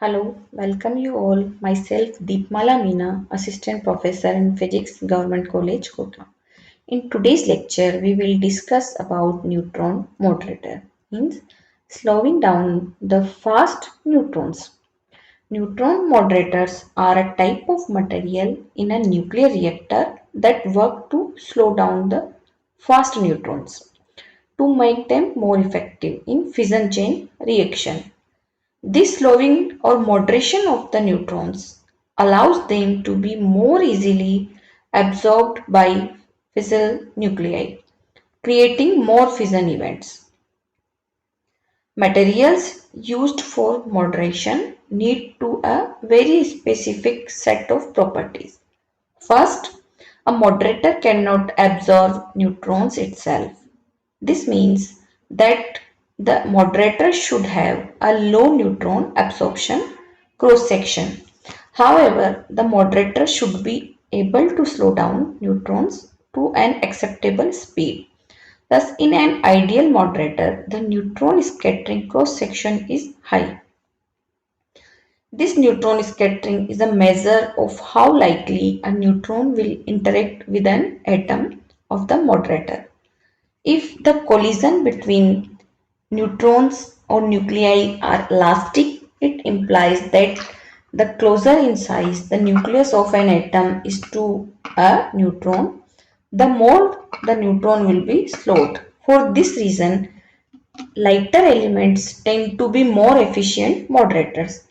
Hello, welcome you all. Myself Deepmala Meena, Assistant Professor in Physics, Government College, Kota. In today's lecture, we will discuss about neutron moderator, means slowing down the fast neutrons. Neutron moderators are a type of material in a nuclear reactor that work to slow down the fast neutrons to make them more effective in fission chain reaction. This slowing or moderation of the neutrons allows them to be more easily absorbed by fissile nuclei, creating more fission events. Materials used for moderation need to a very specific set of properties. First, a moderator cannot absorb neutrons itself. This means that the moderator should have a low neutron absorption cross section. However, the moderator should be able to slow down neutrons to an acceptable speed. Thus, in an ideal moderator, the neutron scattering cross section is high. This neutron scattering is a measure of how likely a neutron will interact with an atom of the moderator. If the collision between neutrons or nuclei are elastic, it implies that the closer in size the nucleus of an atom is to a neutron, the more the neutron will be slowed. For this reason, lighter elements tend to be more efficient moderators.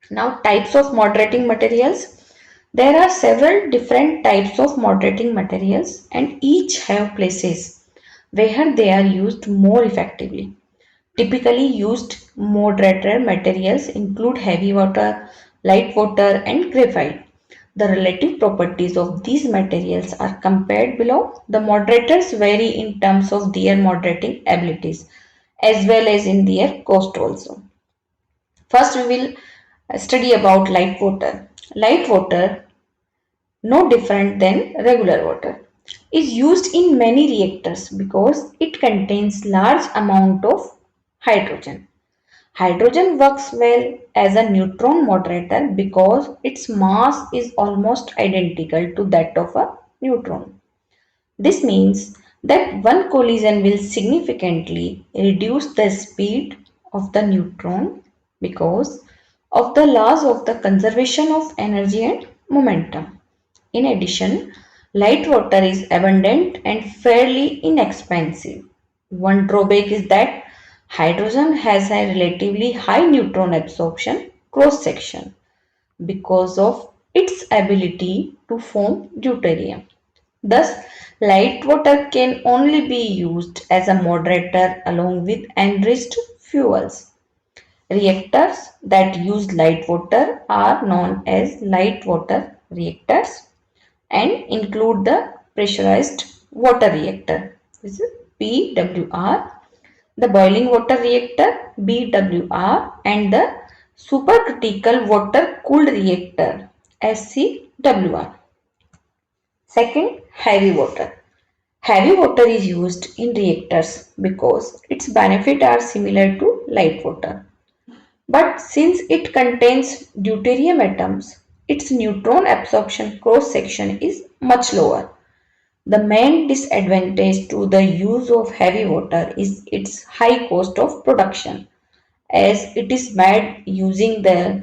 Now, types of moderating materials. There are several different types of moderating materials and each have places where they are used more effectively. Typically used moderator materials include heavy water, light water and graphite. The relative properties of these materials are compared below. The moderators vary in terms of their moderating abilities as well as in their cost also. First, we will study about light water. Light water, no different than regular water, is used in many reactors because it contains large amount of hydrogen. Hydrogen works well as a neutron moderator because its mass is almost identical to that of a neutron. This means that one collision will significantly reduce the speed of the neutron because of the laws of the conservation of energy and momentum. In addition, light water is abundant and fairly inexpensive. One drawback is that hydrogen has a relatively high neutron absorption cross section because of its ability to form deuterium. Thus, light water can only be used as a moderator along with enriched fuels. Reactors that use light water are known as light water reactors and include the pressurized water reactor, this is PWR, the boiling water reactor BWR, and the supercritical water cooled reactor SCWR. Second, heavy water. Heavy water is used in reactors because its benefits are similar to light water. But since it contains deuterium atoms, its neutron absorption cross section is much lower. The main disadvantage to the use of heavy water is its high cost of production, as it is made using the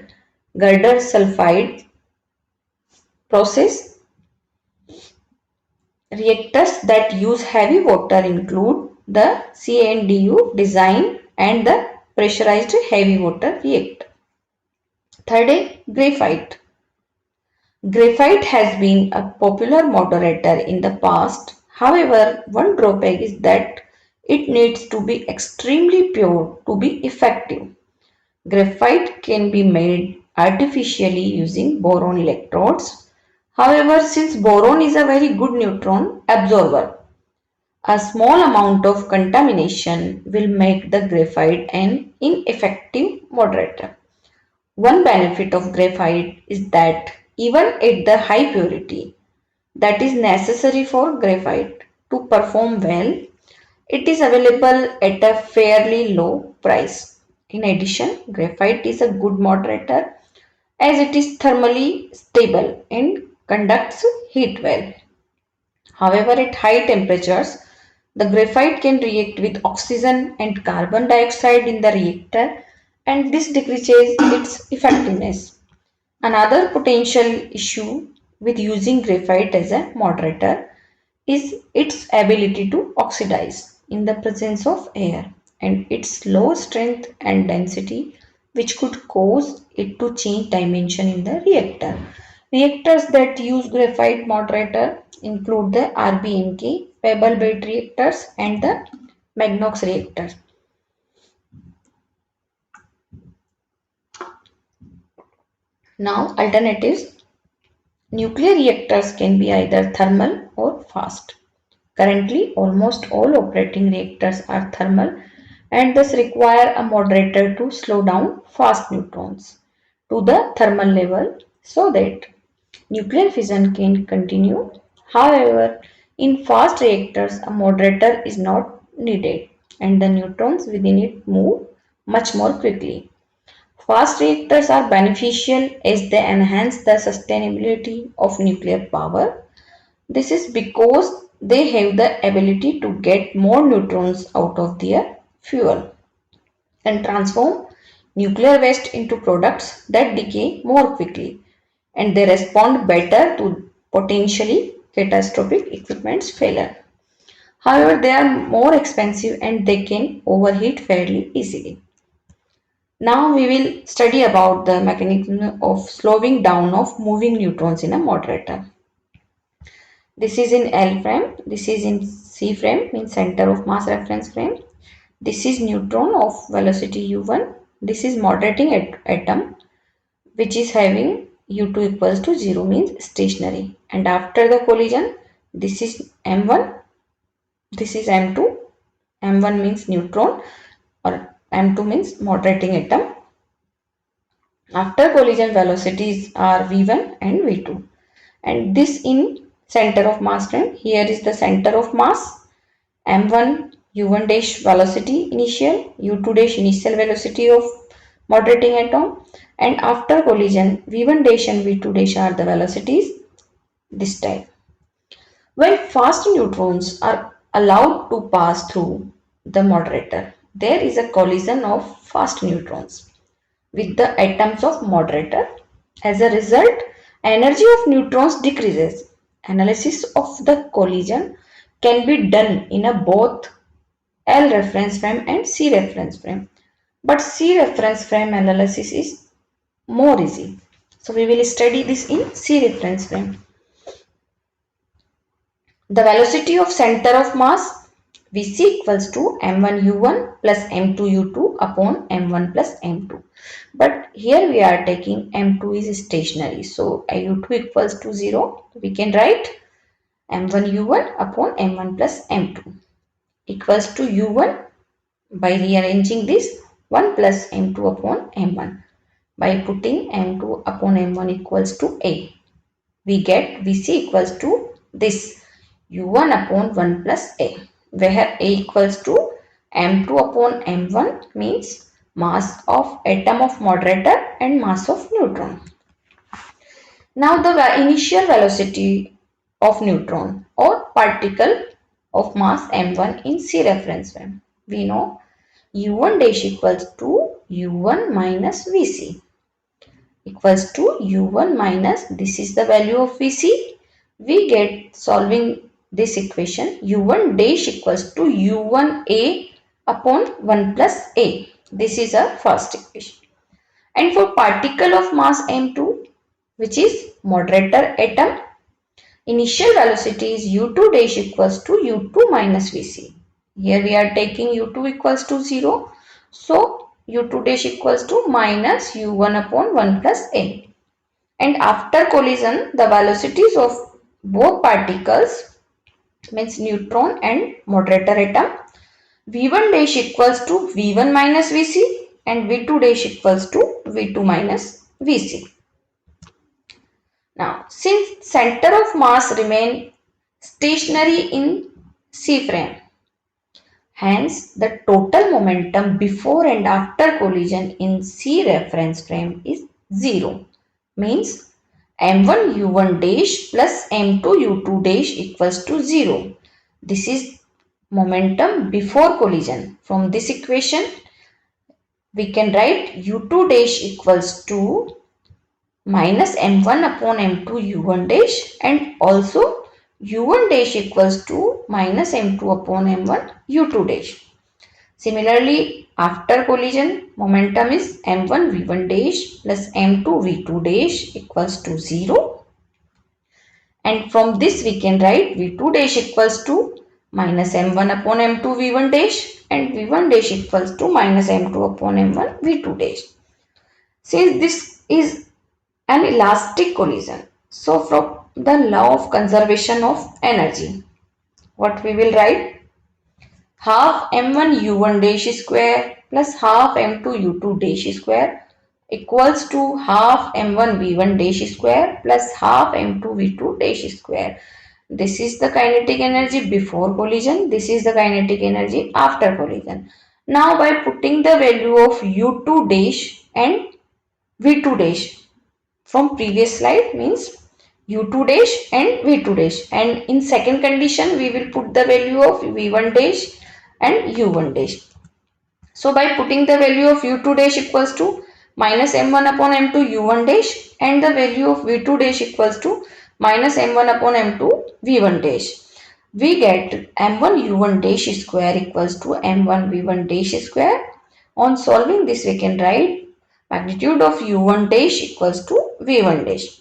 Gardner sulfide process. Reactors that use heavy water include the CNDU design and the pressurized heavy water reactor. Third is graphite. Graphite has been a popular moderator in the past. However, one drawback is that it needs to be extremely pure to be effective. Graphite can be made artificially using boron electrodes. However, since boron is a very good neutron absorber, a small amount of contamination will make the graphite an ineffective moderator. One benefit of graphite is that even at the high purity that is necessary for graphite to perform well, It is available at a fairly low price. In addition, graphite is a good moderator as it is thermally stable and conducts heat well. However, at high temperatures, the graphite can react with oxygen and carbon dioxide in the reactor, and this decreases its effectiveness. Another potential issue with using graphite as a moderator is its ability to oxidize in the presence of air and its low strength and density, which could cause it to change dimension in the reactor. Reactors that use graphite moderator include the RBMK, pebble bed reactors, and the Magnox reactors. Now, alternatives. Nuclear reactors can be either thermal or fast. Currently, almost all operating reactors are thermal and thus require a moderator to slow down fast neutrons to the thermal level so that nuclear fission can continue. However, in fast reactors, a moderator is not needed and the neutrons within it move much more quickly. Fast reactors are beneficial as they enhance the sustainability of nuclear power. This is because they have the ability to get more neutrons out of their fuel and transform nuclear waste into products that decay more quickly, and they respond better to potentially catastrophic equipment's failure. However, they are more expensive and they can overheat fairly easily. Now we will study about the mechanism of slowing down of moving neutrons in a moderator. This is in L frame, this is in C frame, means center of mass reference frame. This is neutron of velocity u1. This is moderating atom which is having u2 equals to 0, means stationary. And after the collision, this is m1, this is m2. m1 means neutron or m2 means moderating atom. After collision, velocities are v1 and v2. And this in center of mass frame. Here is the center of mass, m1 u1 dash velocity initial, u2 dash initial velocity of moderating atom, and after collision v1 dash and v2 dash are the velocities this time. When fast neutrons are allowed to pass through the moderator, there is a collision of fast neutrons with the atoms of moderator. As a result, energy of neutrons decreases. Analysis of the collision can be done in a both L reference frame and C reference frame. But C reference frame analysis is more easy. So we will study this in C reference frame. The velocity of center of mass Vc equals to m1 u1 plus m2 u2 upon m1 plus m2. But here we are taking m2 is stationary. So u2 equals to 0. We can write m1 u1 upon m1 plus m2 equals to u1 by rearranging this 1 plus m2 upon m1. By putting m2 upon m1 equals to a, we get Vc equals to this u1 upon 1 plus a, where a equals to m2 upon m1 means mass of atom of moderator and mass of neutron. Now the initial velocity of neutron or particle of mass m1 in C reference frame. We know u1 dash equals to u1 minus Vc equals to u1 minus, this is the value of Vc. We get solving this equation u1 dash equals to u1a upon 1 plus a. This is our first equation. And for particle of mass m2, which is moderator atom, initial velocity is u2 dash equals to u2 minus vc. Here we are taking u2 equals to 0. So u2 dash equals to minus u1 upon 1 plus a. And after collision, the velocities of both particles means neutron and moderator atom, v1 dash equals to v1 minus vc and v2 dash equals to v2 minus vc. Now, since center of mass remain stationary in C frame, Hence, the total momentum before and after collision in C reference frame is 0. Means m1 u1 dash plus m2 u2 dash equals to 0. This is momentum before collision. From this equation, we can write u2 dash equals to minus m1 upon m2 u1 dash, and also u1 dash equals to minus m2 upon m1 u2 dash. Similarly, after collision, momentum is m1 v1 dash plus m2 v2 dash equals to 0. And from this we can write v2 dash equals to minus m1 upon m2 v1 dash, and v1 dash equals to minus m2 upon m1 v2 dash. Since this is an elastic collision, so from the law of conservation of energy, what we will write? Half m1 u1 dash square plus half m2 u2 dash square equals to half m1 v1 dash square plus half m2 v2 dash square. This is the kinetic energy before collision. This is the kinetic energy after collision. Now by putting the value of u2 dash and v2 dash from previous slide, means u2 dash and v2 dash, and in second condition we will put the value of v1 dash and u1 dash. So by putting the value of u2 dash equals to minus m1 upon m2 u1 dash, and the value of v2 dash equals to minus m1 upon m2 v1 dash, we get m1 u1 dash square equals to m1 v1 dash square. On solving this, we can write magnitude of u1 dash equals to v1 dash.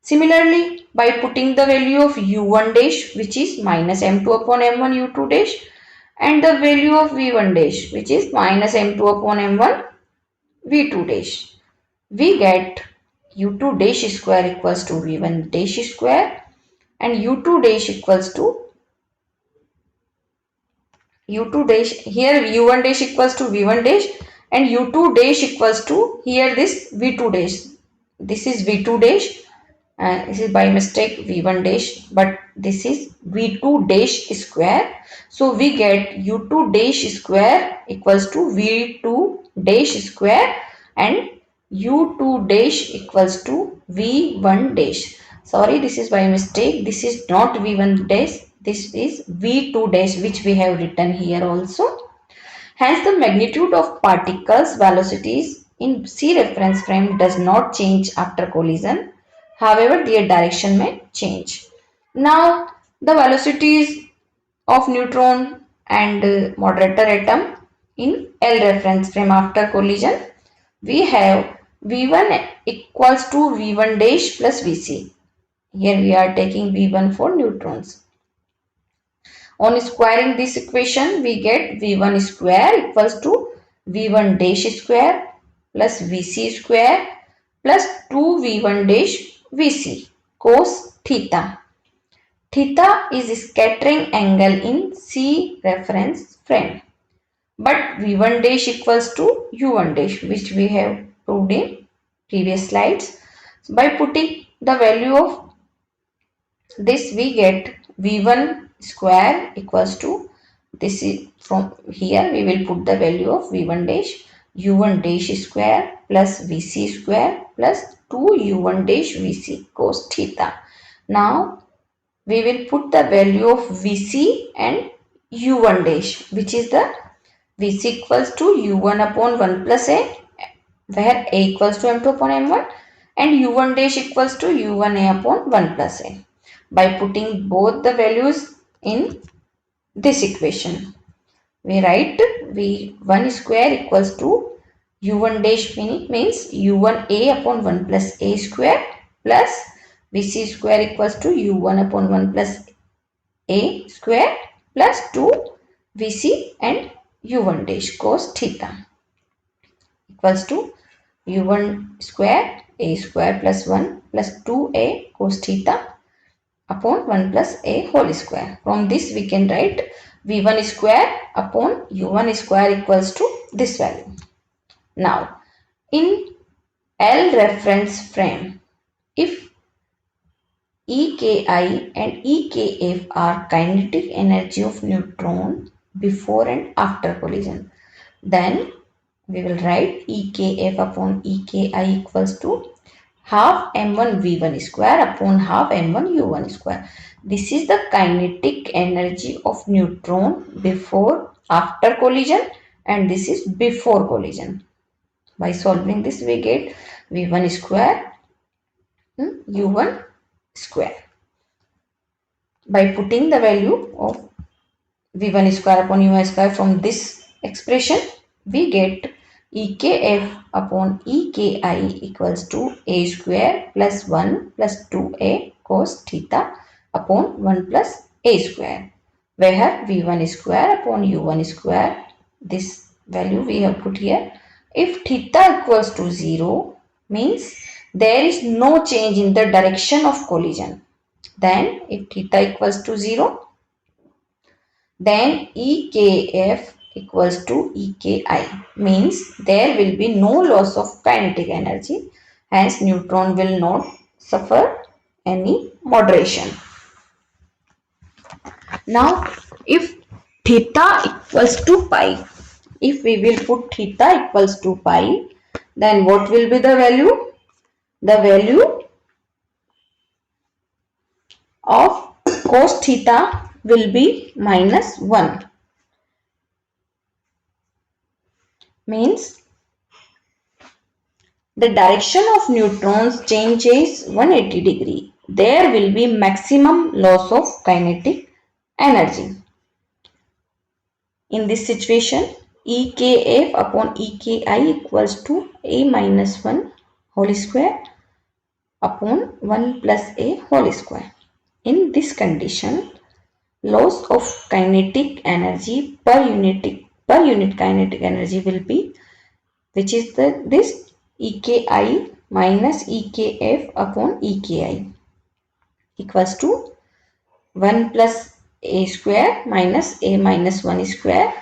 Similarly, by putting the value of u1 dash, which is minus m2 upon m1 u2 dash, and the value of v1 dash, which is minus m2 upon m1 v2 dash, we get u2 dash square equals to v1 dash square, and u2 dash equals to u2 dash, here u1 dash equals to v1 dash, and u2 dash equals to here this v2 dash. This is v2 dash, this is by mistake v1 dash, but this is v2 dash square. So we get u2 dash square equals to v2 dash square, and u2 dash equals to v1 dash. Sorry, this is by mistake. This is not v1 dash. This is v2 dash, which we have written here also. Hence, the magnitude of particles' velocities in C reference frame does not change after collision. However, their direction may change. Now, the velocities of neutron and moderator atom in L reference frame after collision, we have V1 equals to V1 dash plus Vc. Here we are taking V1 for neutrons. On squaring this equation, we get V1 square equals to V1 dash square plus Vc square plus 2V1 dash Vc cos theta. Theta is scattering angle in C reference frame. But V1 dash equals to U1 dash, which we have proved in previous slides. So by putting the value of this, we get V1 square equals to, this is from here we will put the value of V1 dash, U1 dash square plus Vc square plus 2U1 dash Vc cos theta. Now we will put the value of Vc and U1 dash, which is the Vc equals to U1 upon 1 plus A, where A equals to M2 upon M1, and U1 dash equals to U1A upon 1 plus A. By putting both the values in this equation, we write V1 square equals to U1 dash means U1A upon 1 plus A square plus Vc square equals to U1 upon 1 plus A square plus 2 Vc and U1 dash cos theta equals to U1 square A square plus 1 plus 2A cos theta upon 1 plus A whole square. From this we can write V1 square upon U1 square equals to this value. Now in L reference frame, if EKI and EKF are kinetic energy of neutron, before and after collision. Then we will write EKF upon EKI equals to half m1 v1 square upon half m1 u1 square. This is the kinetic energy of neutron before after collision, and this is before collision. By solving this we get v1 square u1 square. By putting the value of v1 square upon u1 square from this expression, we get EKF upon EKI equals to a square plus 1 plus 2a cos theta upon 1 plus a square, where v1 square upon u1 square, this value we have put here. If theta equals to 0, means there is no change in the direction of collision. Then if theta equals to 0, then EKF equals to EKI, means there will be no loss of kinetic energy, hence neutron will not suffer any moderation. Now if theta equals to pi, if we will put theta equals to pi, then what will be the value? The value of cos theta will be minus 1. Means the direction of neutrons changes 180 degree. There will be maximum loss of kinetic energy. In this situation, EKF upon EKI equals to a minus 1 whole square upon 1 plus a whole square. In this condition, loss of kinetic energy per unit kinetic energy will be, which is this EKI minus EKF upon EKI equals to 1 plus a square minus a minus 1 square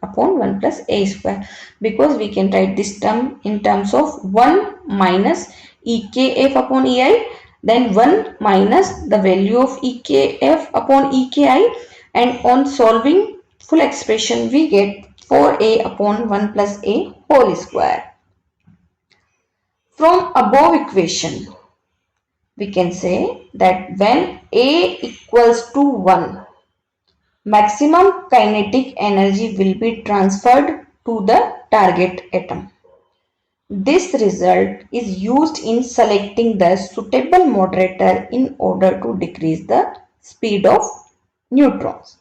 upon 1 plus a square, because we can write this term in terms of 1 minus EKF upon EI, then 1 minus the value of EKF upon EKI, and on solving full expression we get 4a upon 1 plus a whole square. From above equation, we can say that when a equals to 1, maximum kinetic energy will be transferred to the target atom. This result is used in selecting the suitable moderator in order to decrease the speed of neutrons.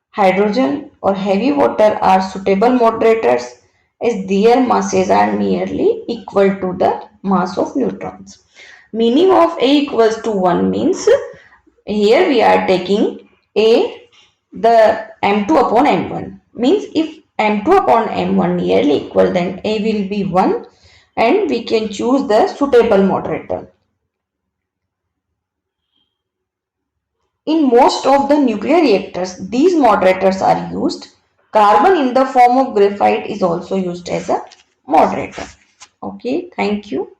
Hydrogen or heavy water are suitable moderators as their masses are nearly equal to the mass of neutrons. Meaning of A equals to 1 means here we are taking A, the M2 upon M1, means if M2 upon M1 nearly equal, then A will be 1 and we can choose the suitable moderator. In most of the nuclear reactors, these moderators are used. Carbon in the form of graphite is also used as a moderator. Okay, thank you.